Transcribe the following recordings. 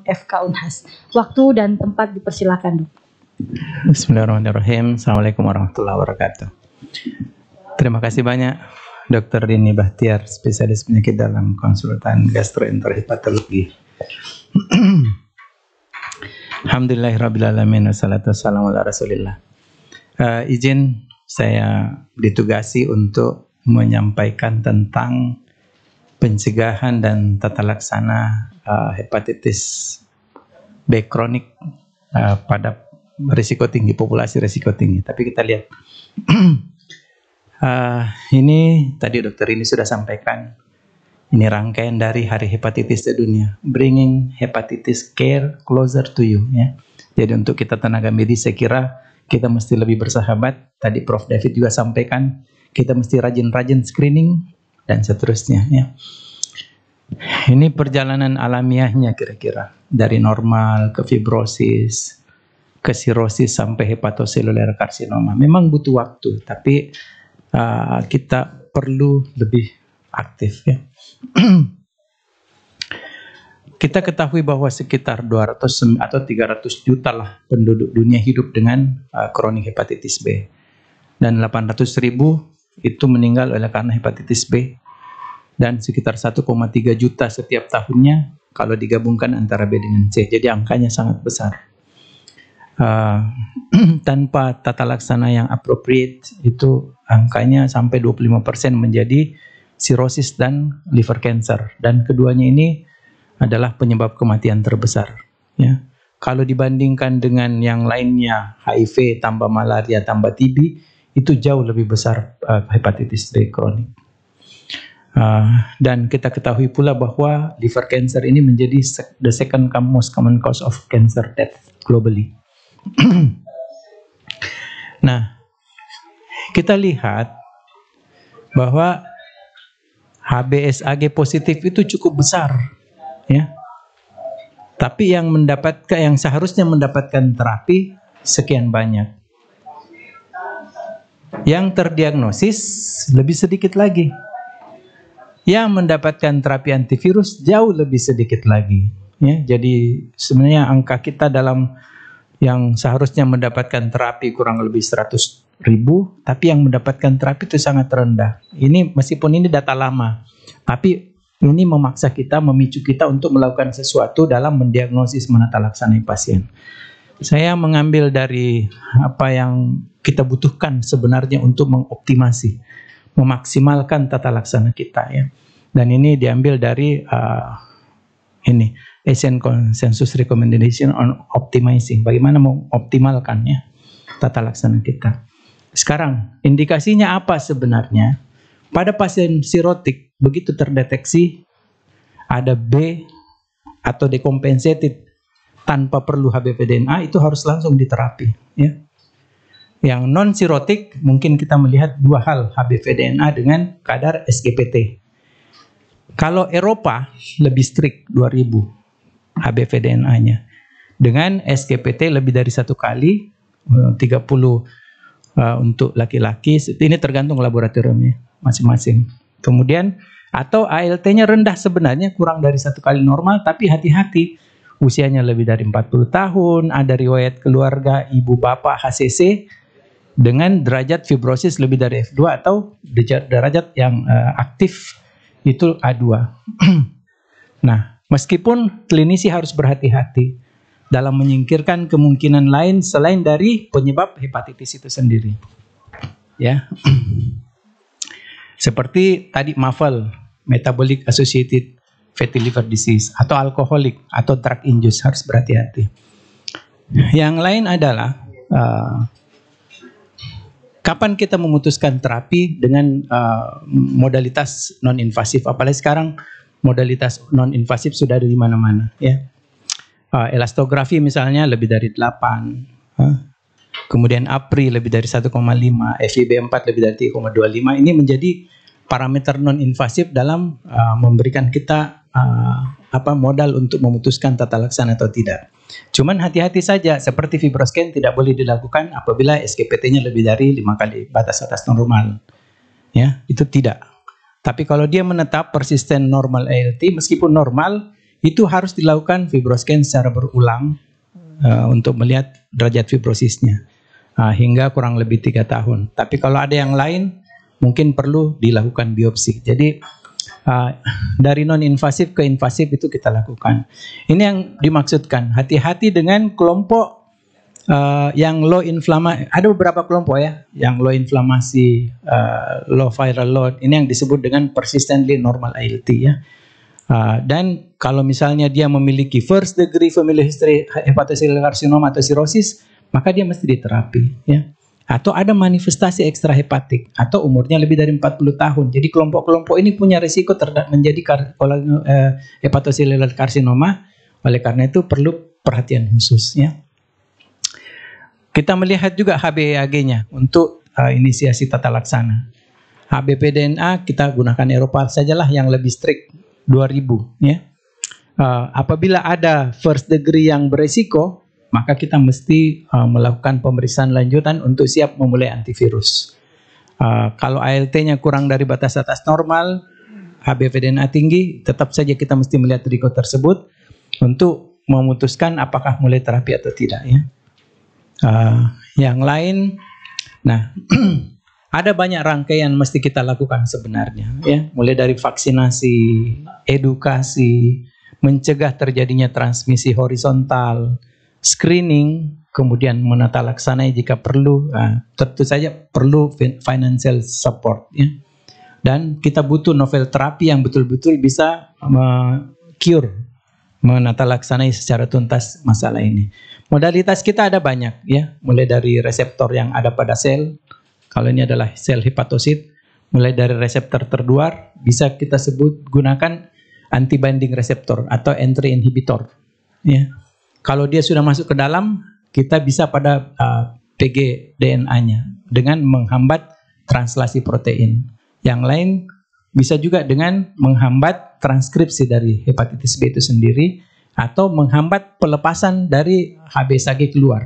FK Unhas. Waktu dan tempat dipersilakan, Dok. Bismillahirrahmanirrahim. Assalamualaikum warahmatullahi wabarakatuh. Terima kasih banyak Dr. Dini Bahtiar, spesialis penyakit dalam konsultan gastroenterhepatologi. Alhamdulillahirrabbilalamin, wassalatu wassalamu ala rasulillah. Izin saya ditugasi untuk menyampaikan tentang pencegahan dan tata laksana hepatitis B kronik pada risiko tinggi, populasi risiko tinggi. Tapi kita lihat, ini tadi dokter ini sudah sampaikan, ini rangkaian dari Hari Hepatitis Sedunia, bringing hepatitis care closer to you. Ya. Jadi untuk kita tenaga medis, saya kira kita mesti lebih bersahabat. Tadi Prof. David juga sampaikan, kita mesti rajin-rajin screening dan seterusnya. Ya. Ini perjalanan alamiahnya kira-kira dari normal ke fibrosis, ke sirosis sampai hepatoseluler karsinoma. Memang butuh waktu, tapi kita perlu lebih aktif. Ya. Kita ketahui bahwa sekitar 200 atau 300 juta lah penduduk dunia hidup dengan kronik hepatitis B, dan 800.000 itu meninggal oleh karena hepatitis B, dan sekitar 1,3 juta setiap tahunnya kalau digabungkan antara B dengan C. Jadi angkanya sangat besar. Tanpa tata laksana yang appropriate, itu angkanya sampai 25% menjadi sirosis dan liver cancer. Dan keduanya ini adalah penyebab kematian terbesar. Ya. Kalau dibandingkan dengan yang lainnya, HIV tambah malaria tambah TB, itu jauh lebih besar hepatitis B kronik. Dan kita ketahui pula bahwa liver cancer ini menjadi the second most common cause of cancer death globally. Nah, kita lihat bahwa HBsAg positif itu cukup besar, ya. Tapi yang seharusnya mendapatkan terapi sekian banyak. Yang terdiagnosis lebih sedikit lagi. Yang mendapatkan terapi antivirus jauh lebih sedikit lagi. Ya, jadi sebenarnya angka kita dalam yang seharusnya mendapatkan terapi kurang lebih 100.000, tapi yang mendapatkan terapi itu sangat rendah. Ini meskipun ini data lama, tapi ini memaksa kita, memicu kita untuk melakukan sesuatu dalam mendiagnosis menata laksanai pasien. Saya mengambil dari apa yang kita butuhkan sebenarnya untuk mengoptimasi, memaksimalkan tata laksana kita, ya. Dan ini diambil dari ini Asian Consensus Recommendation on Optimizing, bagaimana mengoptimalkan, ya, tata laksana kita. Sekarang indikasinya apa sebenarnya? Pada pasien sirotik, begitu terdeteksi ada B atau decompensated tanpa perlu HBV-DNA, itu harus langsung diterapi, ya. Yang non sirotik mungkin kita melihat dua hal, HBV-DNA dengan kadar SGPT. Kalau Eropa lebih strict 2000 HBV-DNA-nya, dengan SGPT lebih dari 1 kali, 30 untuk laki-laki. Ini tergantung laboratoriumnya masing-masing. Kemudian atau ALT-nya rendah sebenarnya, kurang dari 1 kali normal, tapi hati-hati, usianya lebih dari 40 tahun, ada riwayat keluarga ibu bapak HCC, dengan derajat fibrosis lebih dari F2 atau derajat yang aktif itu A2. Nah, meskipun klinisi harus berhati-hati dalam menyingkirkan kemungkinan lain selain dari penyebab hepatitis itu sendiri. Ya. Seperti tadi MAFLD, Metabolic Associated Fatty Liver Disease, atau alkoholik atau drug induced, harus berhati-hati. Yang lain adalah kapan kita memutuskan terapi dengan modalitas non-invasif, apalagi sekarang modalitas non-invasif sudah ada di mana-mana, ya. Elastografi misalnya lebih dari 8, kemudian APRI lebih dari 1,5, FIB4 lebih dari 3,25. Ini menjadi parameter non-invasif dalam memberikan kita modal untuk memutuskan tata laksana atau tidak. Cuman hati-hati saja, seperti fibroscan tidak boleh dilakukan apabila SGPT-nya lebih dari 5 kali batas atas normal. Ya, itu tidak. Tapi kalau dia menetap persisten normal ALT, meskipun normal, itu harus dilakukan fibroscan secara berulang untuk melihat derajat fibrosisnya hingga kurang lebih 3 tahun. Tapi kalau ada yang lain mungkin perlu dilakukan biopsi. Jadi dari non-invasif ke invasif itu kita lakukan. Ini yang dimaksudkan. Hati-hati dengan kelompok yang low inflamasi. Ada beberapa kelompok ya, yang low inflamasi, low viral load. Ini yang disebut dengan persistently normal ALT ya. Dan kalau misalnya dia memiliki first degree familial history hepatocellular carcinoma atau cirrhosis, maka dia mesti diterapi ya. Atau ada manifestasi ekstrahepatik atau umurnya lebih dari 40 tahun. Jadi kelompok-kelompok ini punya risiko menjadi hepatocellular carcinoma. Oleh karena itu perlu perhatian khusus ya. Kita melihat juga HbA1c-nya untuk inisiasi tata laksana. HbP-DNA kita gunakan Eropa sajalah yang lebih strict 2000 ya. Apabila ada first degree yang beresiko, maka kita mesti melakukan pemeriksaan lanjutan untuk siap memulai antivirus. Kalau ALT-nya kurang dari batas atas normal, HbP-DNA tinggi, tetap saja kita mesti melihat risiko tersebut untuk memutuskan apakah mulai terapi atau tidak ya. Yang lain, nah ada banyak rangkaian mesti kita lakukan sebenarnya ya, mulai dari vaksinasi, edukasi, mencegah terjadinya transmisi horizontal, screening, kemudian menata laksanai jika perlu. Tentu saja perlu financial support ya. Dan kita butuh novel terapi yang betul-betul bisa cure, menata laksanai secara tuntas masalah ini. Modalitas kita ada banyak ya, mulai dari reseptor yang ada pada sel. Kalau ini adalah sel hepatosit, mulai dari reseptor terluar, bisa kita sebut gunakan anti-binding reseptor atau entry inhibitor. Ya. Kalau dia sudah masuk ke dalam, kita bisa pada pgDNA-nya dengan menghambat translasi protein. Yang lain bisa juga dengan menghambat transkripsi dari hepatitis B itu sendiri atau menghambat pelepasan dari HbA1c keluar.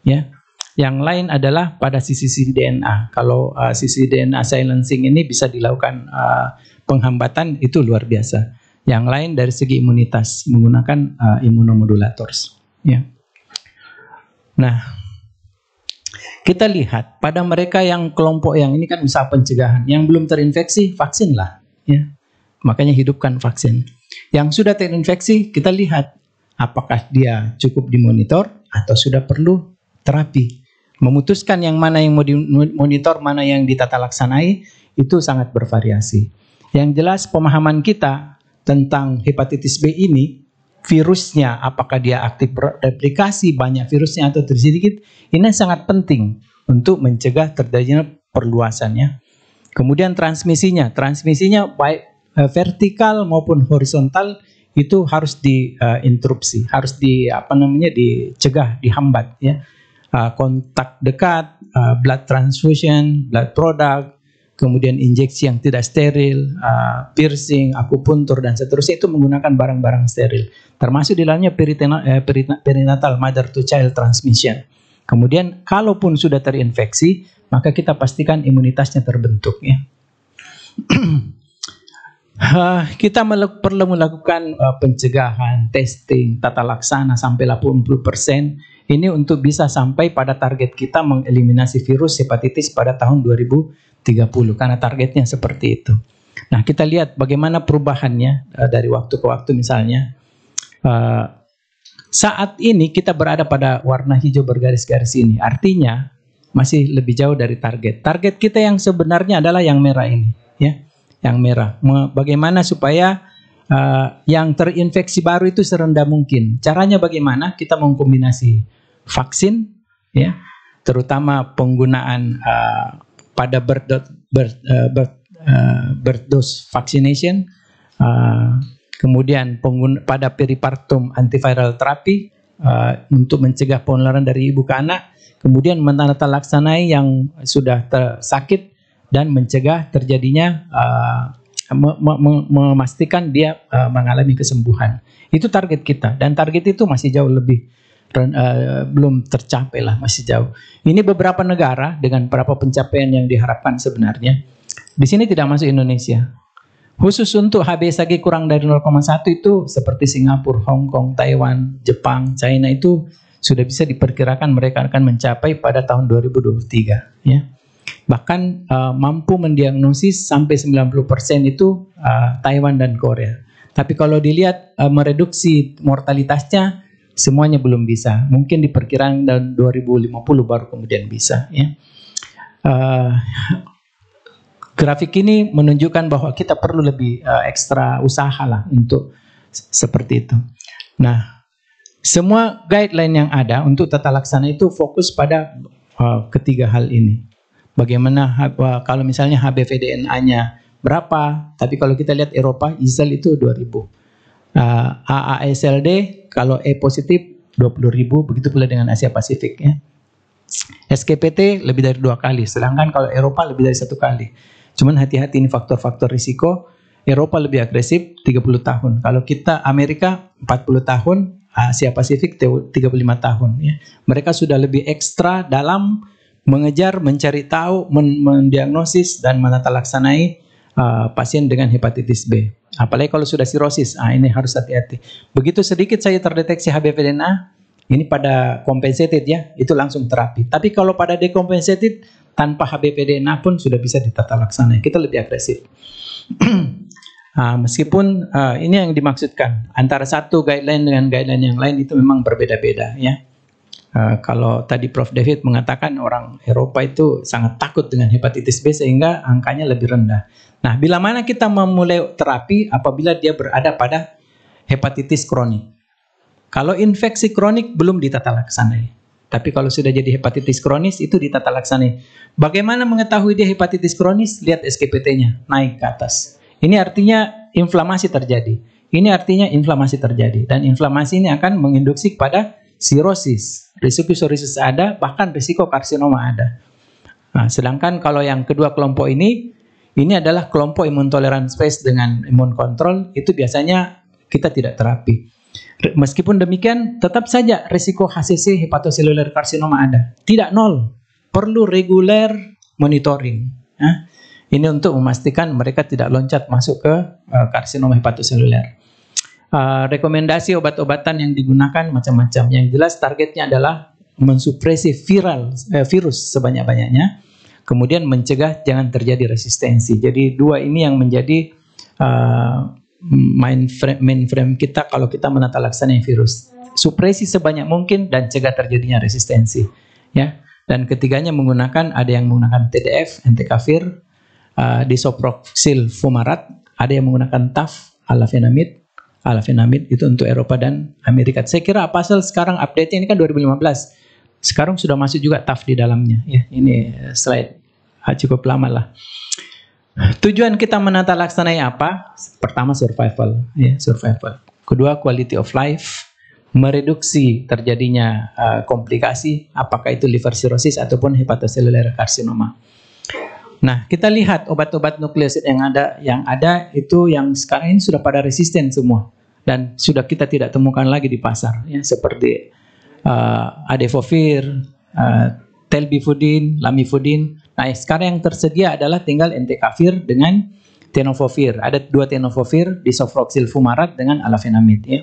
Ya. Yang lain adalah pada sisi DNA. Kalau sisi DNA silencing ini bisa dilakukan penghambatan, itu luar biasa. Yang lain dari segi imunitas menggunakan immunomodulators. Ya. Nah, kita lihat pada mereka yang kelompok yang ini kan usaha pencegahan, yang belum terinfeksi vaksinlah. Ya. Makanya hidupkan vaksin. Yang sudah terinfeksi kita lihat apakah dia cukup dimonitor atau sudah perlu terapi. Memutuskan yang mana yang mau dimonitor, mana yang ditata laksanai, itu sangat bervariasi. Yang jelas pemahaman kita tentang hepatitis B ini, virusnya, apakah dia aktif replikasi, banyak virusnya atau sedikit, ini sangat penting untuk mencegah terjadinya perluasannya. Kemudian transmisinya baik vertikal maupun horizontal itu harus diinterupsi, harus dicegah, dihambat ya. Kontak dekat, blood transfusion, blood product, kemudian injeksi yang tidak steril, piercing, akupuntur dan seterusnya itu menggunakan barang-barang steril. Termasuk di dalamnya perinatal mother to child transmission. Kemudian kalaupun sudah terinfeksi, maka kita pastikan imunitasnya terbentuk ya. Kita perlu melakukan pencegahan, testing, tata laksana sampai 80%. Ini untuk bisa sampai pada target kita mengeliminasi virus hepatitis pada tahun 2030 karena targetnya seperti itu. Nah, kita lihat bagaimana perubahannya dari waktu ke waktu misalnya. Saat ini kita berada pada warna hijau bergaris-garis ini. Artinya masih lebih jauh dari target. Target kita yang sebenarnya adalah yang merah ini, ya. Yang merah. Bagaimana supaya yang terinfeksi baru itu serendah mungkin. Caranya bagaimana? Kita mengkombinasi vaksin, ya, terutama penggunaan pada birth dose vaccination, kemudian pada peripartum antiviral terapi untuk mencegah penularan dari ibu ke anak, kemudian menata laksanai yang sudah sakit dan mencegah terjadinya memastikan dia mengalami kesembuhan. Itu target kita dan target itu masih jauh lebih belum tercapai lah, masih jauh. Ini beberapa negara dengan beberapa pencapaian yang diharapkan sebenarnya. Di sini tidak masuk Indonesia. Khusus untuk HbA1c kurang dari 0,1 itu seperti Singapura, Hong Kong, Taiwan, Jepang, China itu sudah bisa diperkirakan mereka akan mencapai pada tahun 2023 ya. Bahkan mampu mendiagnosis sampai 90% itu Taiwan dan Korea. Tapi kalau dilihat mereduksi mortalitasnya semuanya belum bisa. Mungkin diperkirakan tahun 2050 baru kemudian bisa ya. Grafik ini menunjukkan bahwa kita perlu lebih ekstra usaha lah untuk seperti itu. Nah, semua guideline yang ada untuk tata laksana itu fokus pada ketiga hal ini. Bagaimana kalau misalnya HbVDNA-nya berapa, tapi kalau kita lihat Eropa, ISL itu 2000. AASLD kalau E positif 20.000, begitu pula dengan Asia Pasifik ya. SKPT lebih dari 2 kali, sedangkan kalau Eropa lebih dari 1 kali. Cuman hati-hati ini faktor-faktor risiko. Eropa lebih agresif 30 tahun. Kalau kita Amerika 40 tahun, Asia Pasifik 35 tahun ya. Mereka sudah lebih ekstra dalam mengejar, mencari tahu, mendiagnosis dan menataalaksanai pasien dengan hepatitis B. Apalagi kalau sudah sirosis, ini harus hati-hati. Begitu sedikit saya terdeteksi HbVDNA, ini pada compensated ya, itu langsung terapi. Tapi kalau pada decompensated, tanpa HbVDNA pun sudah bisa ditata laksana. Kita lebih agresif. Meskipun ini yang dimaksudkan, antara satu guideline dengan guideline yang lain itu memang berbeda-beda ya. Kalau tadi Prof. David mengatakan orang Eropa itu sangat takut dengan hepatitis B sehingga angkanya lebih rendah. Nah, bila mana kita memulai terapi apabila dia berada pada hepatitis kronik. Kalau infeksi kronik belum ditata laksanai. Tapi kalau sudah jadi hepatitis kronis itu ditata laksanai. Bagaimana mengetahui dia hepatitis kronis? Lihat SKPT-nya naik ke atas. Ini artinya inflamasi terjadi. Ini artinya inflamasi terjadi. Dan inflamasi ini akan menginduksi kepada sirosis. Risiko sirosis ada, bahkan risiko karsinoma ada. Nah, sedangkan kalau yang kedua kelompok ini adalah kelompok imun toleran space dengan imun kontrol, itu biasanya kita tidak terapi. Meskipun demikian, tetap saja risiko HCC hepatoseluler karsinoma ada. Tidak nol, perlu reguler monitoring. Ini untuk memastikan mereka tidak loncat masuk ke karsinoma hepatoseluler. Rekomendasi obat-obatan yang digunakan macam-macam. Yang jelas targetnya adalah mensupresi virus sebanyak-banyaknya, kemudian mencegah jangan terjadi resistensi. Jadi dua ini yang menjadi mainframe kita kalau kita menata laksanai virus. Supresi sebanyak mungkin dan cegah terjadinya resistensi. Ya. Dan ketiganya ada yang menggunakan TDF, entecavir, disoproxil fumarat, ada yang menggunakan TAF, alafenamid itu untuk Eropa dan Amerika. Saya kira pasal sekarang update-nya ini kan 2015. Sekarang sudah masuk juga TAF di dalamnya. Ya, ini slide cukup lama lah. Tujuan kita menata laksanai apa? Pertama survival, ya, survival. Kedua quality of life, mereduksi terjadinya komplikasi, apakah itu liver cirrhosis ataupun hepatocellular carcinoma. Nah, kita lihat obat-obat nukleosid yang ada itu yang sekarang ini sudah pada resisten semua dan sudah kita tidak temukan lagi di pasar, ya, seperti adefovir, telbifudin, lamifudin. Nah, sekarang yang tersedia adalah tinggal entecavir dengan tenofovir. Ada 2 tenofovir, disoproxil fumarat dengan alafenamid. Ya.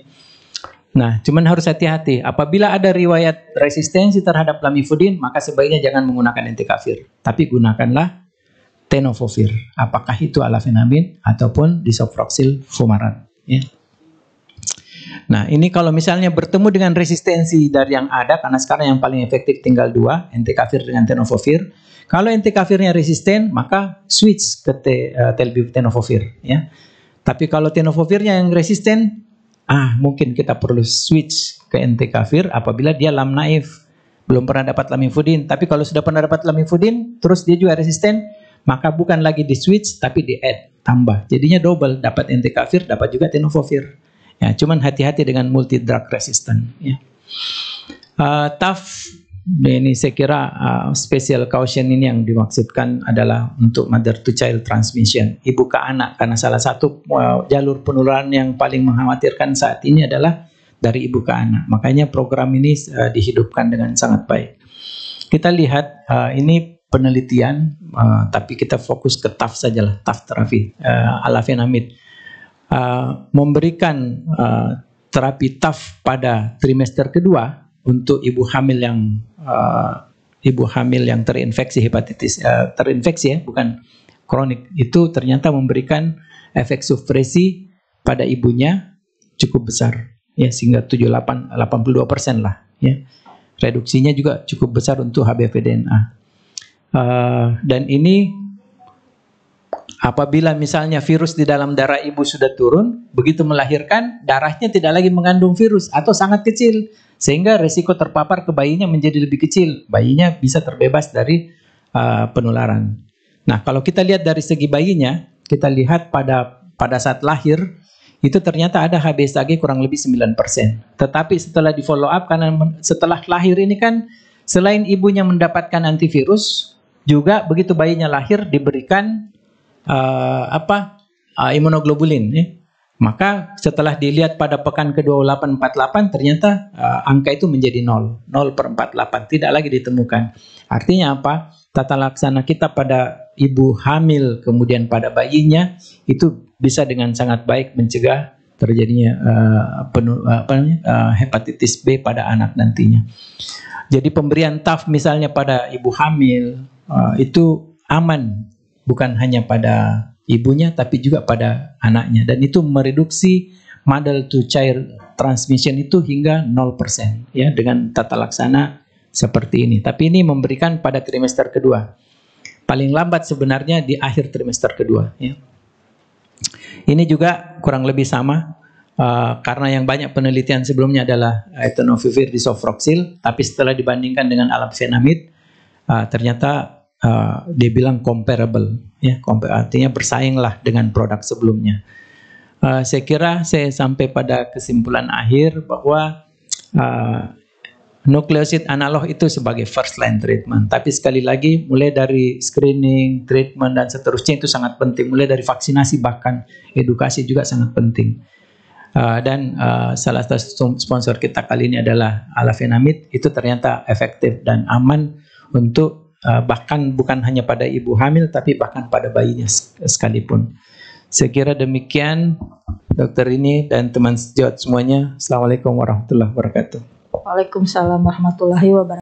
Nah, cuman harus hati-hati. Apabila ada riwayat resistensi terhadap lamifudin, maka sebaiknya jangan menggunakan entecavir, tapi gunakanlah tenofovir. Apakah itu alafenamid ataupun disoproxil fumarat. Ya. Nah, ini kalau misalnya bertemu dengan resistensi dari yang ada, karena sekarang yang paling efektif tinggal 2, entecavir dengan tenofovir. Kalau entecavir-nya resisten, maka switch ke tenofovir. Ya. Tapi kalau tenofovir-nya yang resisten, mungkin kita perlu switch ke entecavir apabila dia lam naif, belum pernah dapat lamifudin. Tapi kalau sudah pernah dapat lamifudin, terus dia juga resisten, maka bukan lagi di switch, tapi di add, tambah. Jadinya double, dapat entecavir, dapat juga tenofovir. Ya, cuman hati-hati dengan multi drug resistant. Ya. TAF, ini saya kira special caution ini yang dimaksudkan adalah untuk mother to child transmission, ibu ke anak, karena salah satu jalur penularan yang paling mengkhawatirkan saat ini adalah dari ibu ke anak. Makanya program ini dihidupkan dengan sangat baik. Kita lihat ini penelitian, tapi kita fokus ke TAF sajalah, TAF terapi, alafenamid. Memberikan terapi TAF pada trimester kedua untuk ibu hamil yang terinfeksi hepatitis, bukan kronik, itu ternyata memberikan efek supresi pada ibunya cukup besar, ya, sehingga 82% lah, ya. Reduksinya juga cukup besar untuk HBV-DNA. Dan ini apabila misalnya virus di dalam darah ibu sudah turun, begitu melahirkan darahnya tidak lagi mengandung virus atau sangat kecil, sehingga resiko terpapar ke bayinya menjadi lebih kecil. Bayinya bisa terbebas dari penularan. Nah, kalau kita lihat dari segi bayinya, kita lihat pada saat lahir itu ternyata ada HbSAg kurang lebih 9%. Tetapi setelah di follow up, karena setelah lahir ini kan selain ibunya mendapatkan antivirus, juga begitu bayinya lahir diberikan imunoglobulin, ya. Maka setelah dilihat pada pekan ke-28-48 ternyata angka itu menjadi 0/48, tidak lagi ditemukan. Artinya apa? Tata laksana kita pada ibu hamil kemudian pada bayinya itu bisa dengan sangat baik mencegah terjadinya hepatitis B pada anak nantinya. Jadi pemberian TAF misalnya pada ibu hamil itu aman, bukan hanya pada ibunya tapi juga pada anaknya, dan itu mereduksi mother to child transmission itu hingga 0%, ya, dengan tata laksana seperti ini. Tapi ini memberikan pada trimester kedua. Paling lambat sebenarnya di akhir trimester kedua, ya. Ini juga kurang lebih sama, karena yang banyak penelitian sebelumnya adalah tenofovir disoproxil, tapi setelah dibandingkan dengan alafenamid, ternyata dia bilang comparable, ya, artinya bersainglah dengan produk sebelumnya. Saya kira saya sampai pada kesimpulan akhir bahwa nukleosid analog itu sebagai first line treatment. Tapi sekali lagi, mulai dari screening, treatment, dan seterusnya itu sangat penting. Mulai dari vaksinasi, bahkan edukasi juga sangat penting. Dan salah satu sponsor kita kali ini adalah alafenamid. Itu ternyata efektif dan aman untuk bahkan bukan hanya pada ibu hamil, tapi bahkan pada bayinya sekalipun. Saya kira demikian, dokter ini dan teman sejawat semuanya. Assalamualaikum warahmatullahi wabarakatuh. Waalaikumsalam warahmatullahi wabarakatuh.